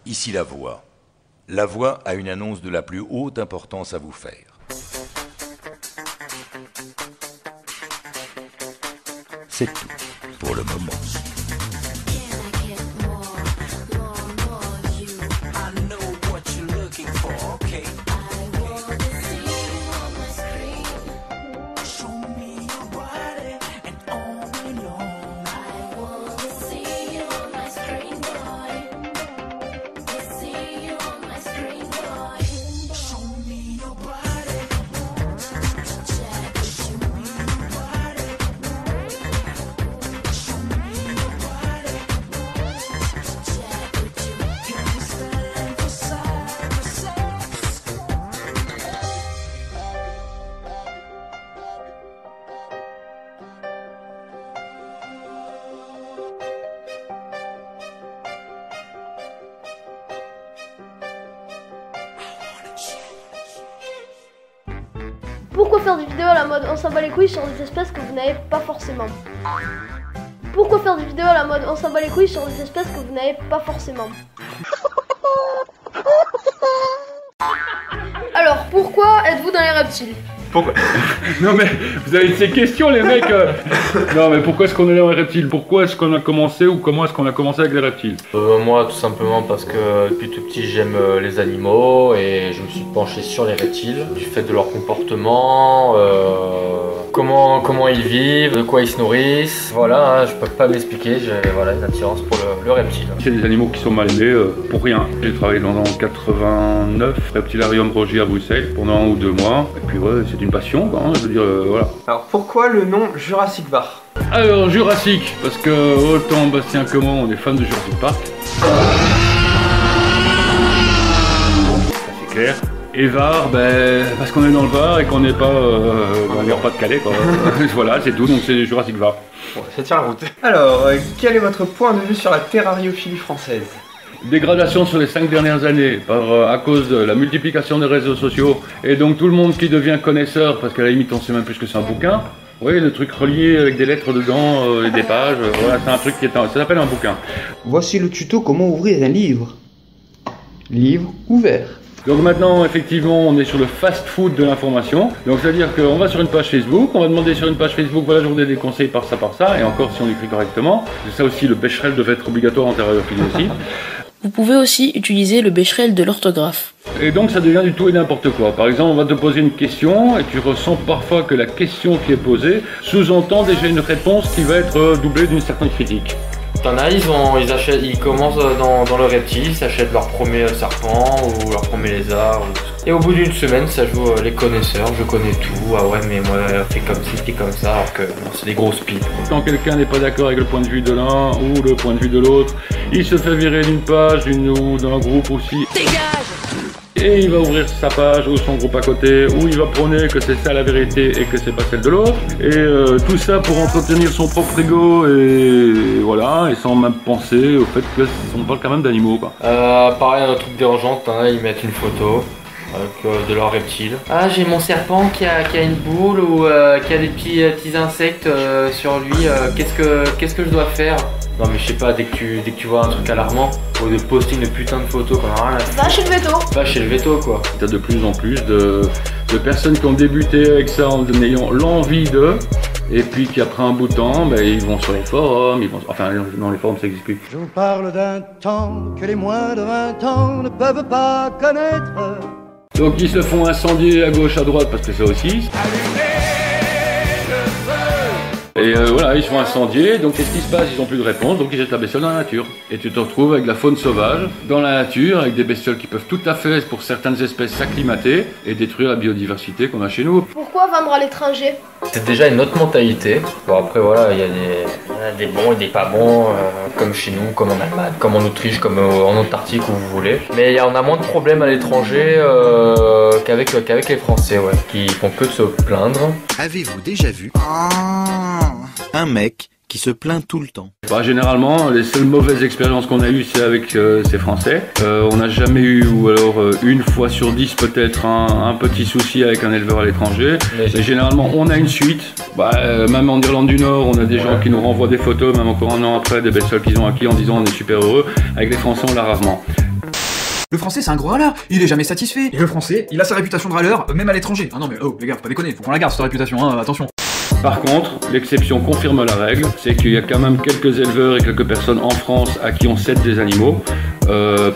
Ici la voix. La voix a une annonce de la plus haute importance à vous faire. C'est tout pour le moment. Pourquoi faire des vidéos à la mode on s'en bat les couilles sur des espèces que vous n'avez pas forcément? Pourquoi faire des vidéos à la mode on s'en bat les couilles sur des espèces que vous n'avez pas forcément? Alors, pourquoi êtes-vous dans les reptiles? Pourquoi? Non mais vous avez ces questions les mecs. Non mais pourquoi est-ce qu'on est dans les reptiles? Pourquoi est-ce qu'on a commencé ou comment est-ce qu'on a commencé avec les reptiles? Moi tout simplement parce que depuis tout petit j'aime les animaux et je me suis penché sur les reptiles du fait de leur comportement, comment ils vivent, de quoi ils se nourrissent. Voilà, hein, je peux pas m'expliquer, j'ai voilà, une attirance pour le reptile. C'est des animaux qui sont mal élevés pour rien. J'ai travaillé pendant 89 Reptilarium Rogier à Bruxelles pendant 1 ou 2 mois et puis ouais, c'est une passion, hein, je veux dire, voilà. Alors pourquoi le nom Jurassic Park? Alors Jurassic, parce que autant Bastien que moi on est fans de Jurassic Park. Ça c'est clair. Et Var, ben, parce qu'on est dans le Var et qu'on n'est pas dans le Pas-de-Calais quoi. Voilà, c'est tout, donc c'est Jurassic Var. Bon, ça tient la route. Alors, quel est votre point de vue sur la terrariophilie française? Dégradation sur les 5 dernières années à cause de la multiplication des réseaux sociaux et donc tout le monde qui devient connaisseur parce qu'à la limite on sait même plus que c'est un bouquin. Oui, le truc relié avec des lettres dedans et des pages, voilà, c'est un truc qui est ça s'appelle un bouquin. Voici le tuto comment ouvrir un livre. Livre ouvert. Donc maintenant, effectivement, on est sur le fast-food de l'information. Donc c'est-à-dire qu'on va sur une page Facebook, on va demander sur une page Facebook, voilà, je vous donne des conseils par ça, et encore si on écrit correctement. C'est ça aussi, le Becherel devait être obligatoire en terrariophilie aussi. Vous pouvez aussi utiliser le Becherel de l'orthographe. Et donc ça devient du tout et n'importe quoi. Par exemple, on va te poser une question et tu ressens parfois que la question qui est posée sous-entend déjà une réponse qui va être doublée d'une certaine critique. T'en as, ils commencent dans le reptile, ils s'achètent leur premier serpent ou leur premier lézard. Et au bout d'une semaine, ça joue les connaisseurs, je connais tout, ah ouais mais moi fais comme ci, fais comme ça, alors que c'est des grosses pipes. Quand quelqu'un n'est pas d'accord avec le point de vue de l'un ou le point de vue de l'autre, il se fait virer d'une page ou d'un groupe aussi. Dégage! Et il va ouvrir sa page ou son groupe à côté, où il va prôner que c'est ça la vérité et que c'est pas celle de l'autre. Et tout ça pour entretenir son propre ego et voilà, et sans même penser au fait qu'on parle quand même d'animaux quoi. Pareil, un truc dérangeant, ils mettent une photo de leur reptile. Ah, j'ai mon serpent qui a une boule ou qui a des petits insectes sur lui, qu'est-ce que je dois faire? Non mais je sais pas, dès que tu vois un truc alarmant, au lieu de poster une putain de photo qu'on a rien à faire. Va chez le veto. Va chez le veto quoi. T'as de plus en plus de personnes qui ont débuté avec ça en ayant l'envie de, et puis qui après un bout de temps, ben, ils vont sur les forums, enfin non les forums ça n'existe plus. Je vous parle d'un temps que les moins de 20 ans ne peuvent pas connaître. Donc ils se font incendier à gauche, à droite, parce que ça aussi. Et voilà, ils se font incendier, donc qu'est-ce qui se passe? Ils n'ont plus de réponse, donc ils jettent la bestiole dans la nature. Et tu te retrouves avec la faune sauvage, dans la nature, avec des bestioles qui peuvent tout à fait, pour certaines espèces, s'acclimater et détruire la biodiversité qu'on a chez nous. Pourquoi vendre à l'étranger? C'est déjà une autre mentalité. Bon après voilà, il y a des bons et des pas bons, comme chez nous, comme en Allemagne, comme en Autriche, comme en Antarctique où vous voulez. Mais on a moins de problèmes à l'étranger qu'avec les Français, ouais, qui font que de se plaindre. Avez-vous déjà vu un mec qui se plaint tout le temps? Bah, généralement, les seules mauvaises expériences qu'on a eues, c'est avec ces Français. On n'a jamais eu, ou alors une fois sur 10 peut-être, un petit souci avec un éleveur à l'étranger. Mais généralement, on a une suite. Bah, même en Irlande du Nord, on a des gens qui nous renvoient des photos, même encore un an après, des bestioles qu'ils ont acquis en disant on est super heureux. Avec les Français, on l'a rarement. Le français c'est un gros râleur, il est jamais satisfait. Et le français, il a sa réputation de râleur, même à l'étranger. Ah non mais oh les gars, faut pas déconner, faut qu'on la garde cette réputation, hein, attention. Par contre, l'exception confirme la règle, c'est qu'il y a quand même quelques éleveurs et quelques personnes en France à qui on cède des animaux,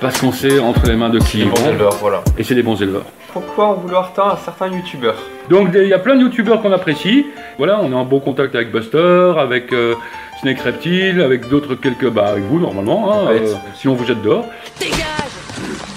parce qu'on sait entre les mains de qui ils vont. Éleveurs, voilà. Et c'est des bons éleveurs. Pourquoi en vouloir tant à certains youtubeurs? Donc il y a plein de youtubeurs qu'on apprécie. Voilà, on est en bon contact avec Buster, avec Snake Reptile, avec d'autres quelques... Bah avec vous normalement, hein, sinon on vous jette dehors.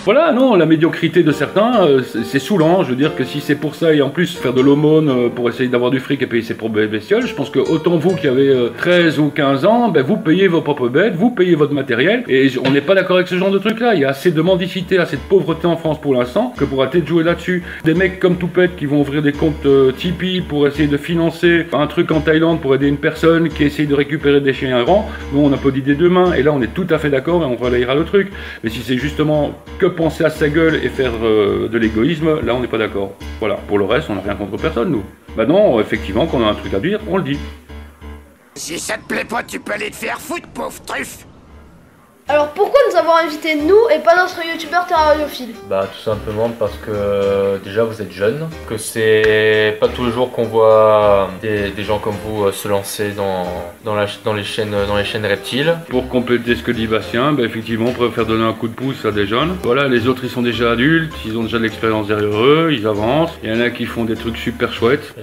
Voilà, non, la médiocrité de certains, c'est saoulant. Je veux dire que si c'est pour ça et en plus faire de l'aumône pour essayer d'avoir du fric et payer ses propres bestioles, je pense que autant vous qui avez 13 ou 15 ans, ben, vous payez vos propres bêtes, vous payez votre matériel, et on n'est pas d'accord avec ce genre de truc-là. Il y a assez de mendicité, assez de pauvreté en France pour l'instant, que pour arrêter de jouer là-dessus. Des mecs comme Toupette qui vont ouvrir des comptes Tipeee pour essayer de financer un truc en Thaïlande pour aider une personne qui essaye de récupérer des chiens errants, nous on applaudit des deux mains, et là on est tout à fait d'accord et on relayera le truc. Mais si c'est justement que penser à sa gueule et faire de l'égoïsme, là on n'est pas d'accord. Voilà, pour le reste on n'a rien contre personne nous. Bah non, effectivement quand on a un truc à dire, on le dit. Si ça te plaît pas, tu peux aller te faire foutre, pauvre truffe. Alors pourquoi nous avons invité nous et pas notre youtubeur terrariophile? Bah tout simplement parce que déjà vous êtes jeune, que c'est pas tous les jours qu'on voit des gens comme vous se lancer dans les chaînes reptiles. Pour compléter ce que dit Bastien, bah effectivement on pourrait faire donner un coup de pouce à des jeunes. Voilà, les autres ils sont déjà adultes, ils ont déjà de l'expérience derrière eux, ils avancent. Il y en a qui font des trucs super chouettes,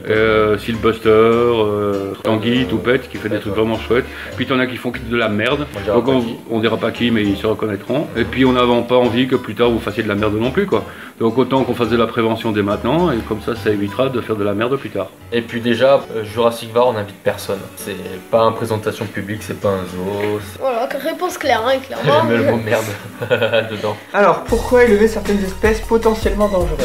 Sylbuster, Tanguy, Toupette qui fait des trucs vraiment chouettes. Puis t'en as qui font de la merde, donc on dira pas mais ils se reconnaîtront. Et puis on n'a pas envie que plus tard vous fassiez de la merde non plus quoi. Donc autant qu'on fasse de la prévention dès maintenant et comme ça évitera de faire de la merde plus tard. Et puis déjà Jurassic Var on n'invite personne. C'est pas une présentation publique, c'est pas un zoo. Voilà, réponse claire hein, clairement. J'ai mis le mot merde dedans. Alors pourquoi élever certaines espèces potentiellement dangereuses?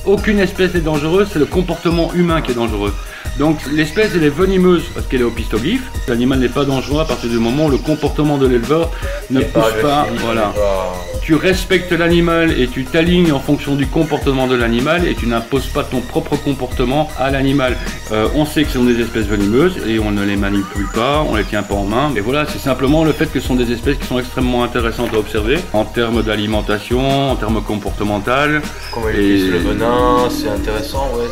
Aucune espèce n'est dangereuse, c'est le comportement humain qui est dangereux. Donc l'espèce elle est venimeuse parce qu'elle est au pistoglyphe. L'animal n'est pas dangereux à partir du moment où le comportement de l'éleveur ne pousse pas. Voilà. Tu respectes l'animal et tu t'alignes en fonction du comportement de l'animal et tu n'imposes pas ton propre comportement à l'animal. On sait que ce sont des espèces venimeuses et on ne les manipule pas, on les tient pas en main. Et voilà, c'est simplement le fait que ce sont des espèces qui sont extrêmement intéressantes à observer en termes d'alimentation, en termes comportementaux. Comment ils utilisent le venin, c'est intéressant, ouais.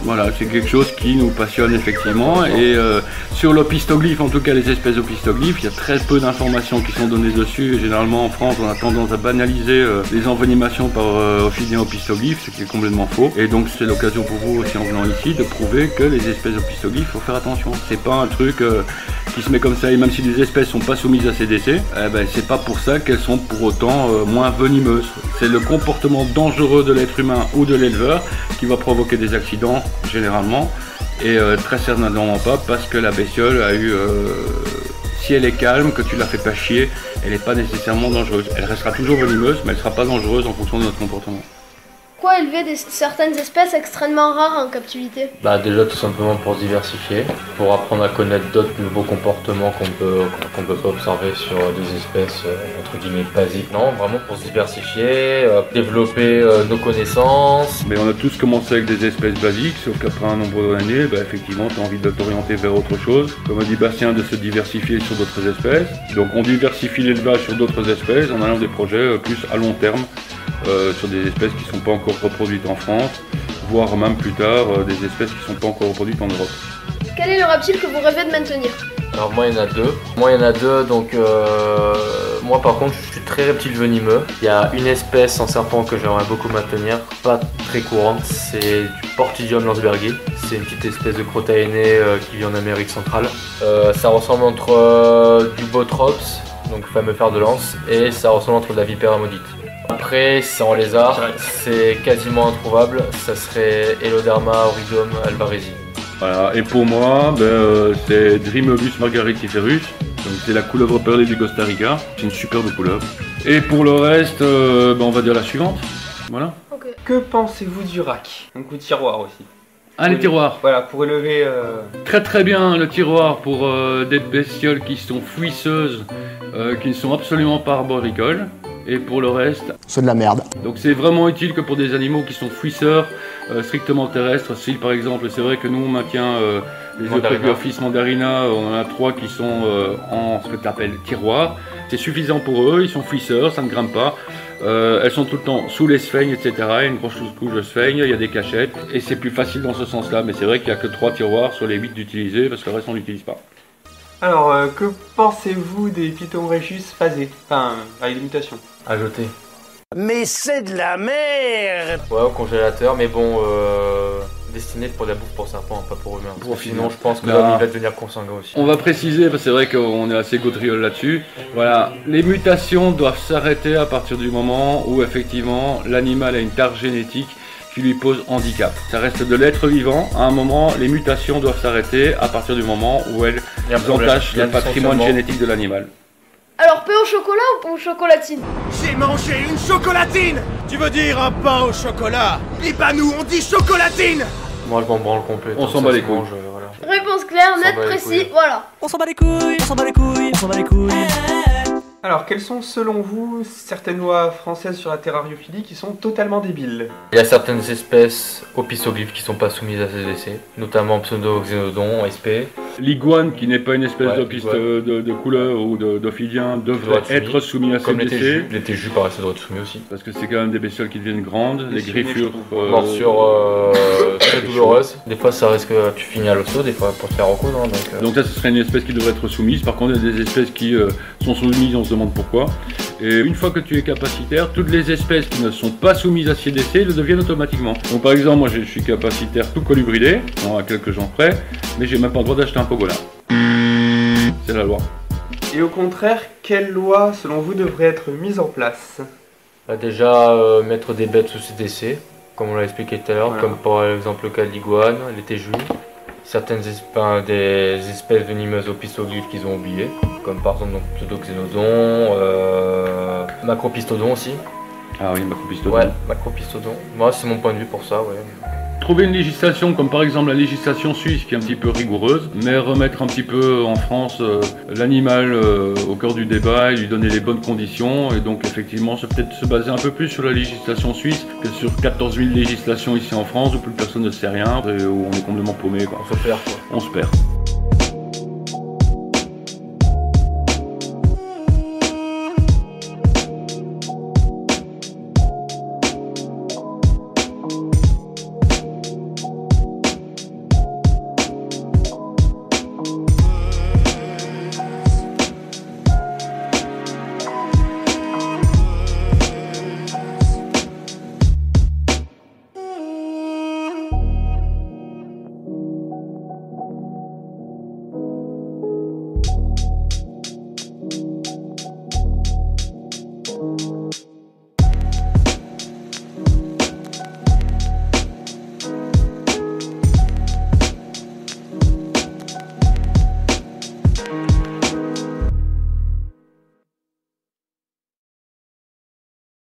Voilà, c'est quelque chose qui nous passionne effectivement et sur l'opistoglyphe, en tout cas les espèces d'opistoglyphes, il y a très peu d'informations qui sont données dessus et généralement en France on a tendance à banaliser les envenimations par Ophidiens opistoglyphes, ce qui est complètement faux et donc c'est l'occasion pour vous aussi en venant ici de prouver que les espèces d'opistoglyphes, il faut faire attention, c'est pas un truc qui se met comme ça et même si les espèces sont pas soumises à CDC, c'est pas pour ça qu'elles sont pour autant moins venimeuses. C'est le comportement dangereux de l'être humain ou de l'éleveur qui va provoquer des accidents généralement et très certainement pas parce que la bestiole a eu si elle est calme, que tu la fais pas chier, elle n'est pas nécessairement dangereuse. Elle restera toujours venimeuse mais elle sera pas dangereuse en fonction de notre comportement. Pourquoi élever certaines espèces extrêmement rares en captivité? Bah déjà tout simplement pour se diversifier, pour apprendre à connaître d'autres nouveaux comportements qu'on peut pas observer sur des espèces entre guillemets basiques. Non, vraiment pour se diversifier, développer nos connaissances. Mais on a tous commencé avec des espèces basiques, sauf qu'après un nombre d'années, effectivement tu as envie de t'orienter vers autre chose. Comme a dit Bastien, de se diversifier sur d'autres espèces. Donc on diversifie l'élevage sur d'autres espèces en allant des projets plus à long terme. Sur des espèces qui ne sont pas encore reproduites en France, voire même plus tard des espèces qui ne sont pas encore reproduites en Europe. Quel est le reptile que vous rêvez de maintenir? Alors moi il y en a deux. Donc moi par contre je suis très reptile venimeux. Il y a une espèce en serpent que j'aimerais beaucoup maintenir, pas très courante, c'est du Portidium landsbergi. C'est une petite espèce de crotaénée qui vit en Amérique centrale. Ça ressemble entre du Botrops, donc fameux fer de lance, et ça ressemble entre de la vipère maudite. Après, c'est en lézard, c'est quasiment introuvable, ça serait Eloderma auridium alvarezi. Voilà, et pour moi, c'est Dreamobus margaritiferus, donc c'est la couleuvre perlée du Costa Rica, c'est une superbe couleuvre. Et pour le reste, on va dire la suivante, voilà. Okay. Que pensez-vous du rack? Donc au tiroir aussi. Ah, les tiroirs. Voilà, pour élever... Très bien, le tiroir pour des bestioles qui sont fouisseuses, qui ne sont absolument pas arboricoles. et pour le reste, c'est de la merde. Donc c'est vraiment utile que pour des animaux qui sont fouisseurs, strictement terrestres. Si par exemple, c'est vrai que nous on maintient les Eupryglophis mandarina, on en a 3 qui sont en ce que tu appelles tiroir. C'est suffisant pour eux, ils sont fouisseurs, ça ne grimpe pas. Elles sont tout le temps sous les sphènes, etc. Il y a une grosse couche de sphènes, il y a des cachettes, et c'est plus facile dans ce sens-là. Mais c'est vrai qu'il n'y a que 3 tiroirs sur les 8 d'utiliser, parce que le reste on n'utilise pas. Alors, que pensez-vous des Python Régis phasés? Enfin, avec des mutations. À jeter. Mais c'est de la merde! Ouais, au congélateur, mais bon, destiné pour la bouffe pour serpent, pas pour humain. Parce que sinon, je pense que l'homme il va devenir consanguin aussi. On va préciser, parce que c'est vrai qu'on est assez gautriol là-dessus. Voilà, les mutations doivent s'arrêter à partir du moment où effectivement l'animal a une tare génétique qui lui pose handicap. Ça reste de l'être vivant. À un moment, les mutations doivent s'arrêter à partir du moment où elles entachent le patrimoine génétique de l'animal. Alors, pain au chocolat ou chocolatine? J'ai mangé une chocolatine! Tu veux dire un pain au chocolat? Et bah nous on dit chocolatine! Moi je m'en branle complet. On s'en bat les couilles. Voilà. Réponse claire, nette, précis, voilà. On s'en bat les couilles, on s'en bat les couilles, on s'en bat les couilles. Alors, quelles sont selon vous certaines lois françaises sur la terrariophilie qui sont totalement débiles? Il y a certaines espèces opistoglyphes qui sont pas soumises à CDC, notamment Pseudoxénodon, SP. L'iguane, qui n'est pas une espèce de couleur ou d'ophidien, devrait être soumis à CDC. Comme les téjus, pareil, ça doit être soumis aussi. Parce que c'est quand même des bestioles qui deviennent grandes, les griffures... Morsures très douloureuses. Des fois ça risque, tu finis à l'hosto, des fois pour te faire recoudre. Donc ça, ce serait une espèce qui devrait être soumise. Par contre, il y a des espèces qui sont soumises, on se demande pourquoi. Et une fois que tu es capacitaire, toutes les espèces qui ne sont pas soumises à CDC le deviennent automatiquement. Donc par exemple, moi je suis capacitaire tout colubridé, à quelques gens près, mais j'ai même pas le droit d'acheter un pangolin. C'est la loi. Et au contraire, quelle loi selon vous devrait être mise en place? Déjà mettre des bêtes sous CDC, comme on l'a expliqué tout à l'heure, comme par exemple le cas de l'iguane, les téjus. Certaines des espèces venimeuses opistoglyphes qu'ils ont oubliées, comme par exemple Pseudoxénodon, Macropistodon aussi. Ah oui, Macropistodon. Ouais, Macropistodon. Moi, c'est mon point de vue pour ça, ouais. Trouver une législation comme par exemple la législation suisse qui est un petit peu rigoureuse, mais remettre un petit peu en France l'animal au cœur du débat et lui donner les bonnes conditions, et donc effectivement peut-être se baser un peu plus sur la législation suisse que sur 14 000 législations ici en France où plus personne ne sait rien et où on est complètement paumé, quoi. On se perd, quoi. On se perd.